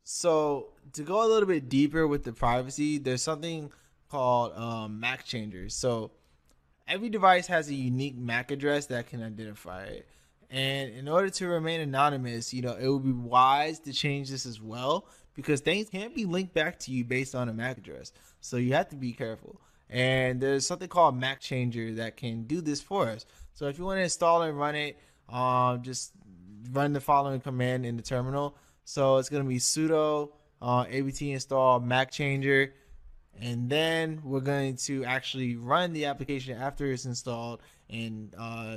So to go a little bit deeper with the privacy, there's something called MAC changers. So every device has a unique MAC address that can identify it. And in order to remain anonymous, it would be wise to change this as well because things can't be linked back to you based on a MAC address. So you have to be careful. And there's something called MAC changer that can do this for us. So if you want to install and run it, just run the following command in the terminal. So it's going to be sudo apt install MAC changer, and then we're going to actually run the application after it's installed, and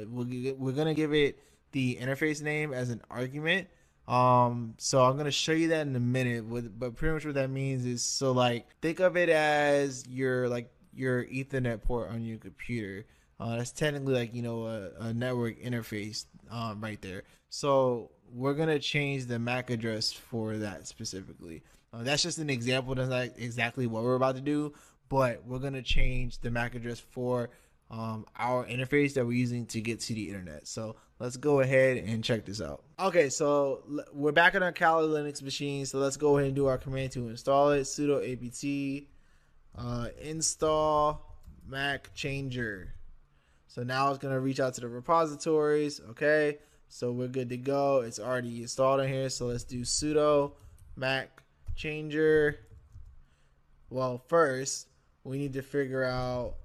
we're going to give it the interface name as an argument. So I'm going to show you that in a minute, but pretty much what that means is, so like think of it as your Ethernet port on your computer. That's technically like a network interface right there. So we're gonna change the MAC address for that specifically. That's just an example. That's not exactly what we're about to do, but we're gonna change the MAC address for our interface that we're using to get to the internet. So let's go ahead and check this out. Okay, so we're back on our Kali Linux machine. So let's go ahead and do our command to install it. Sudo apt install MAC changer. So now it's gonna reach out to the repositories. Okay, so we're good to go. It's already installed in here. So let's do sudo MAC changer. Well, first we need to figure out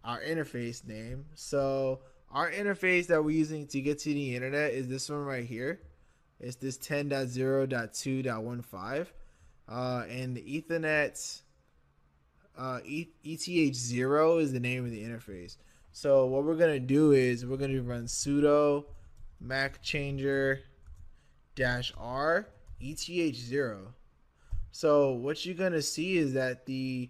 our interface name. So our interface that we're using to get to the internet is this one right here. It's this 10.0.2.15, and the Ethernet ETH0 is the name of the interface. So what we're gonna do is we're gonna run sudo MAC changer -r ETH0. So what you're gonna see is that the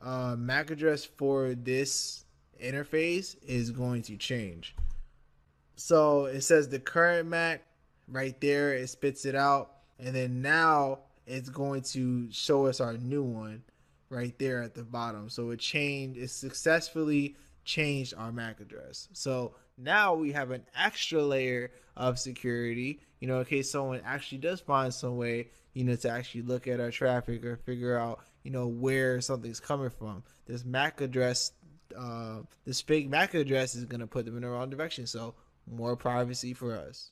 MAC address for this interface is going to change. So it says the current MAC right there. It spits it out, and then now it's going to show us our new one right there at the bottom. So it successfully changed our MAC address. So now we have an extra layer of security, in case someone actually does find some way, to actually look at our traffic or figure out, where something's coming from. This MAC address, this fake MAC address is going to put them in the wrong direction. So more privacy for us.